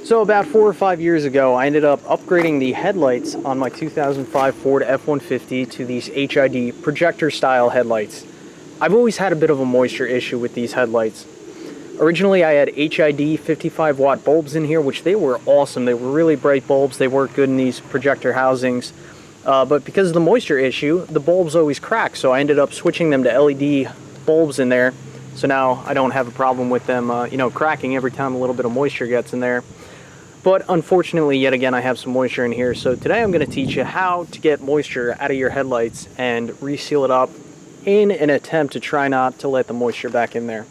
So about 4 or 5 years ago, I ended up upgrading the headlights on my 2005 Ford F-150 to these HID projector style headlights. I've always had a bit of a moisture issue with these headlights. Originally I had HID 55 watt bulbs in here, which they were awesome. They were really bright bulbs. They worked good in these projector housings. But because of the moisture issue, the bulbs always crack, so I ended up switching them to LED bulbs in there. So now I don't have a problem with them cracking every time a little bit of moisture gets in there. But unfortunately, yet again, I have some moisture in here. So today I'm going to teach you how to get moisture out of your headlights and reseal it up in an attempt to try not to let the moisture back in there.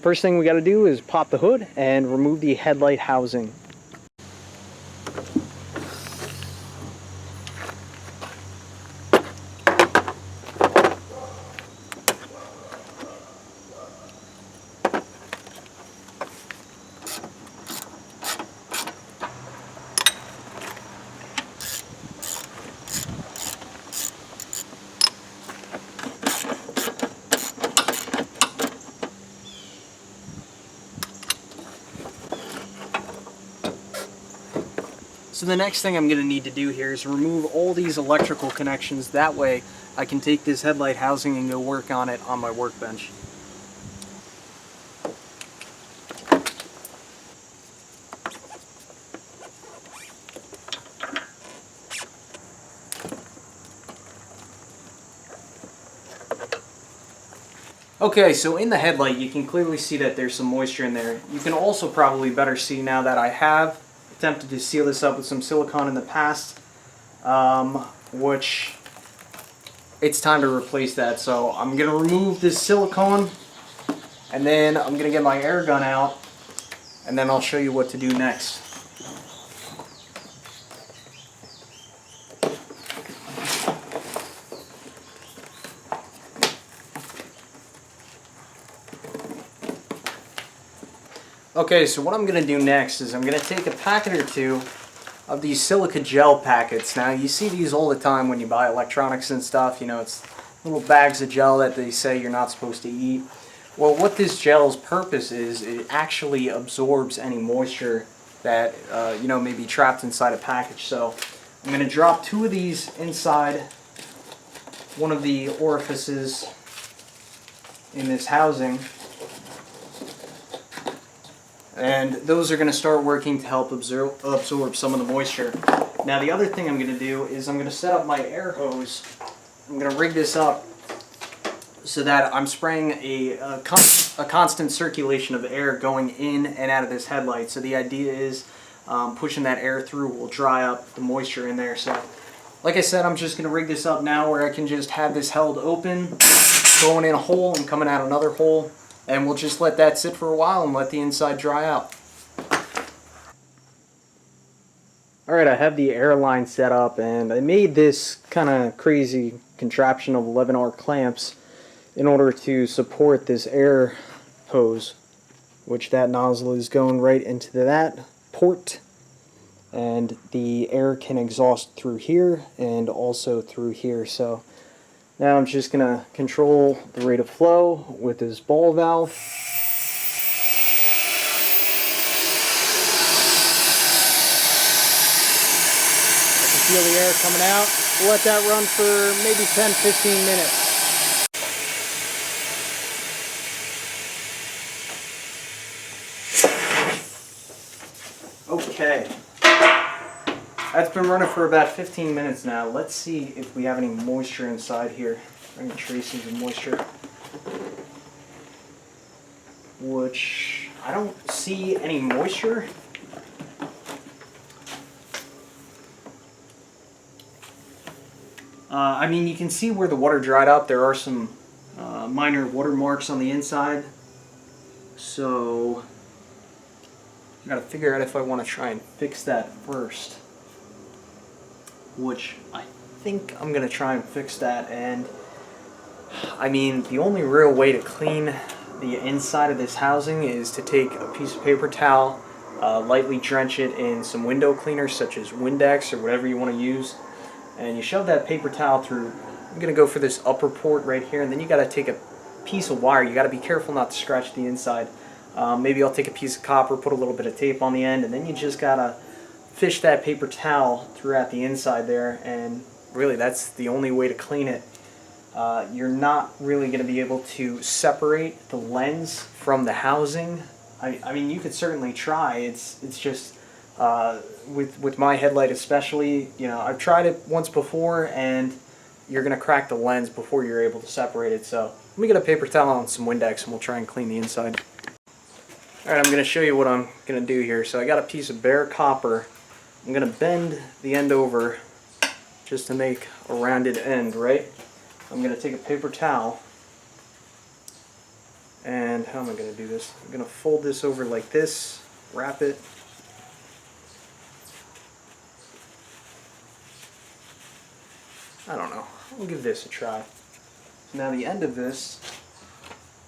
First thing we got to do is pop the hood and remove the headlight housing. So the next thing I'm going to need to do here is remove all these electrical connections. That way I can take this headlight housing and go work on it on my workbench. Okay, so in the headlight you can clearly see that there's some moisture in there. You can also probably better see now that I have attempted to seal this up with some silicone in the past, which it's time to replace that. So I'm going to remove this silicone, and then I'm going to get my air gun out, and then I'll show you what to do next. Okay, so what I'm going to do next is I'm going to take a packet or two of these silica gel packets. Now, you see these all the time when you buy electronics and stuff. You know, it's little bags of gel that they say you're not supposed to eat. Well, what this gel's purpose is, it actually absorbs any moisture that, may be trapped inside a package. So I'm going to drop 2 of these inside one of the orifices in this housing. And those are going to start working to help absorb some of the moisture. Now the other thing I'm going to do is I'm going to set up my air hose. I'm going to rig this up so that I'm spraying a constant circulation of air going in and out of this headlight. So the idea is pushing that air through will dry up the moisture in there. So like I said, I'm just going to rig this up now where I can just have this held open, going in a hole and coming out another hole. And we'll just let that sit for a while and let the inside dry out. Alright, I have the air line set up, and I made this kind of crazy contraption of 11R clamps in order to support this air hose, which that nozzle is going right into that port, and the air can exhaust through here and also through here. So now I'm just going to control the rate of flow with this ball valve. I can feel the air coming out. We'll let that run for maybe 10-15 minutes. Okay. That's been running for about 15 minutes now. Let's see if we have any moisture inside here. Any traces of moisture. Which, I don't see any moisture. I mean, you can see where the water dried up. There are some minor watermarks on the inside. So, I gotta figure out if I want to try and fix that first. Which I think I'm going to try and fix that. And I mean, the only real way to clean the inside of this housing is to take a piece of paper towel, lightly drench it in some window cleaner such as Windex or whatever you want to use, and you shove that paper towel through. I'm going to go for this upper port right here, and then you got to take a piece of wire. You got to be careful not to scratch the inside. Maybe I'll take a piece of copper, put a little bit of tape on the end, and then you just gotta fish that paper towel throughout the inside there, and really that's the only way to clean it. You're not really going to be able to separate the lens from the housing. I mean, you could certainly try. It's just with my headlight especially, you know, I've tried it once before, and you're going to crack the lens before you're able to separate it. So let me get a paper towel and some Windex, and we'll try and clean the inside. Alright, I'm going to show you what I'm going to do here. So I got a piece of bare copper. I'm going to bend the end over just to make a rounded end, right? I'm going to take a paper towel, and how am I going to do this? I'm going to fold this over like this, wrap it. I don't know. I'll give this a try. So now the end of this,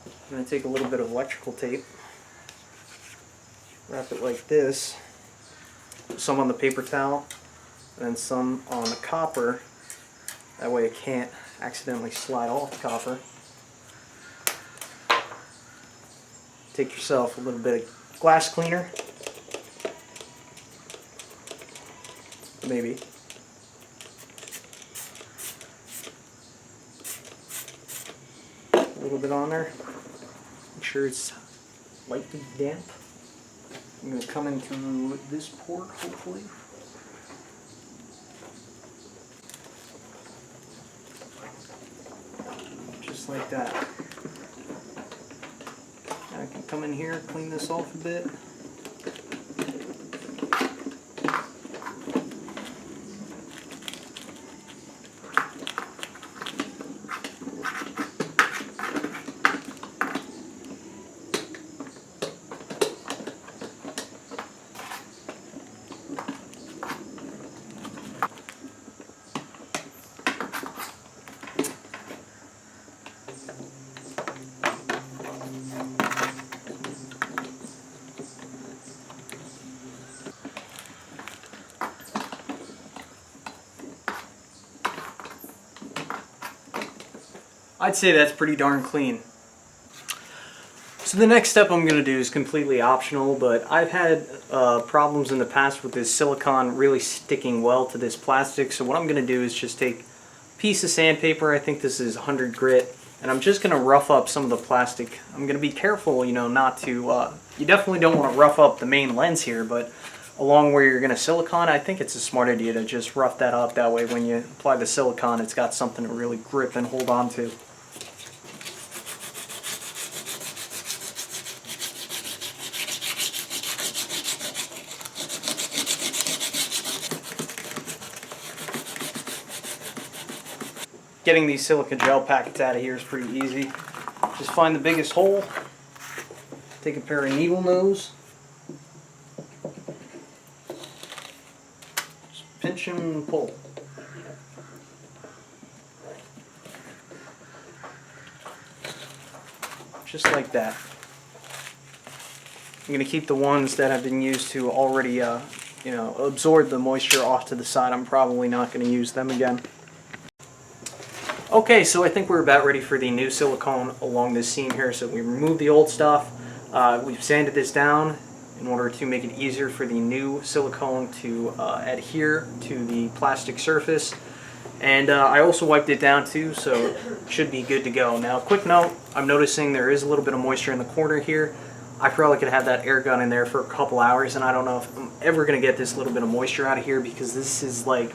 I'm going to take a little bit of electrical tape, wrap it like this, some on the paper towel, and some on the copper. That way it can't accidentally slide off the copper. Take yourself a little bit of glass cleaner, maybe. A little bit on there. Make sure it's lightly damp. I'm going to come in through this port, hopefully. Just like that. I can come in here, clean this off a bit. I'd say that's pretty darn clean. So the next step I'm going to do is completely optional, but I've had problems in the past with this silicone really sticking well to this plastic. So what I'm going to do is just take a piece of sandpaper, I think this is 100 grit, and I'm just going to rough up some of the plastic. I'm going to be careful, you know, not to, you definitely don't want to rough up the main lens here, but along where you're going to silicone, I think it's a smart idea to just rough that up. That way when you apply the silicone, it's got something to really grip and hold on to. Getting these silica gel packets out of here is pretty easy. Just find the biggest hole, take a pair of needle nose, just pinch and pull. Just like that. I'm going to keep the ones that have been used to already you know, absorb the moisture off to the side. I'm probably not going to use them again. Okay, so I think we're about ready for the new silicone along this seam here. So we removed the old stuff. We've sanded this down in order to make it easier for the new silicone to adhere to the plastic surface. And I also wiped it down too, so it should be good to go. Now, quick note, I'm noticing there is a little bit of moisture in the corner here. I probably could have that air gun in there for a couple hours, and I don't know if I'm ever going to get this little bit of moisture out of here, because this is like,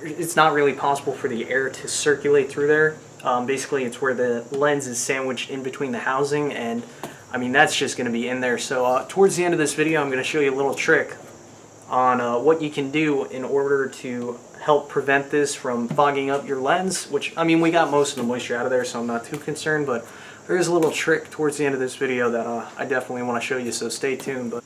it's not really possible for the air to circulate through there. Basically, it's where the lens is sandwiched in between the housing, and I mean, that's just going to be in there. So towards the end of this video, I'm going to show you a little trick on what you can do in order to help prevent this from fogging up your lens, which, I mean, we got most of the moisture out of there, so I'm not too concerned, but there is a little trick towards the end of this video that I definitely want to show you, so stay tuned. But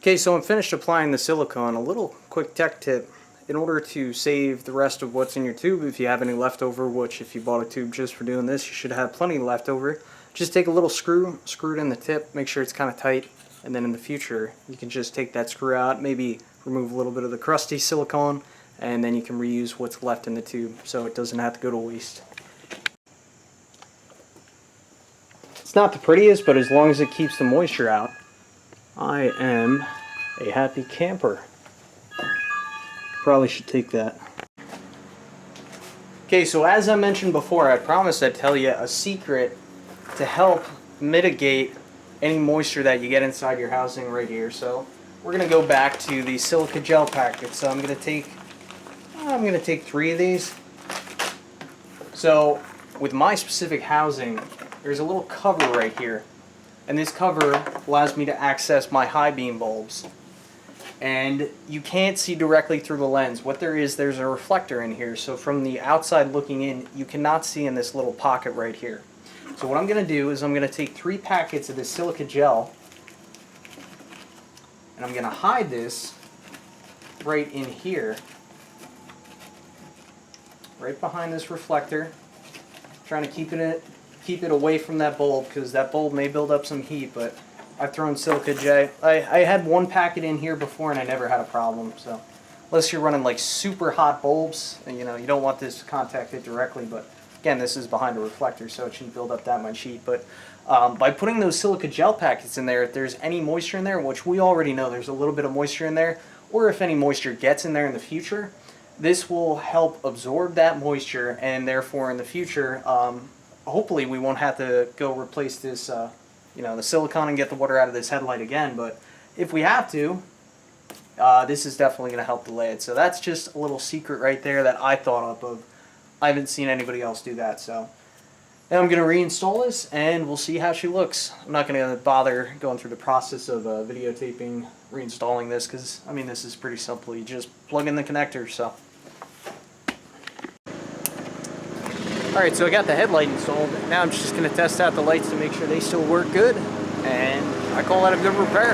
Okay, so I'm finished applying the silicone. A little quick tech tip. In order to save the rest of what's in your tube, if you have any leftover, which if you bought a tube just for doing this, you should have plenty left over. Just take a little screw it in the tip, make sure it's kind of tight, and then in the future you can just take that screw out, maybe remove a little bit of the crusty silicone, and then you can reuse what's left in the tube so it doesn't have to go to waste. It's not the prettiest, but as long as it keeps the moisture out, I am a happy camper. Probably should take that. Okay, so as I mentioned before, I promised I'd tell you a secret to help mitigate any moisture that you get inside your housing right here. So we're gonna go back to the silica gel packet. So I'm gonna take 3 of these. So with my specific housing, there's a little cover right here, and this cover allows me to access my high beam bulbs. And you can't see directly through the lens. What there's a reflector in here, so from the outside looking in, you cannot see in this little pocket right here. So what I'm going to do is I'm going to take 3 packets of this silica gel, and I'm going to hide this right in here, right behind this reflector, trying to keep it away from that bulb, because that bulb may build up some heat, but I've thrown silica gel. I had 1 packet in here before and I never had a problem. So unless you're running like super hot bulbs, and you don't want this to contact it directly, but again, this is behind a reflector, so it shouldn't build up that much heat. But by putting those silica gel packets in there, if there's any moisture in there, which we already know there's a little bit of moisture in there, or if any moisture gets in there in the future, this will help absorb that moisture, and therefore in the future, hopefully we won't have to go replace this the silicone and get the water out of this headlight again. But if we have to, this is definitely going to help delay it. So that's just a little secret right there that I thought up of. I haven't seen anybody else do that. So now I'm going to reinstall this and we'll see how she looks. I'm not going to bother going through the process of videotaping reinstalling this, because I mean this is pretty simple. You just plug in the connector. So alright, so I got the headlight installed. Now I'm just going to test out the lights to make sure they still work good, and I call that a good repair.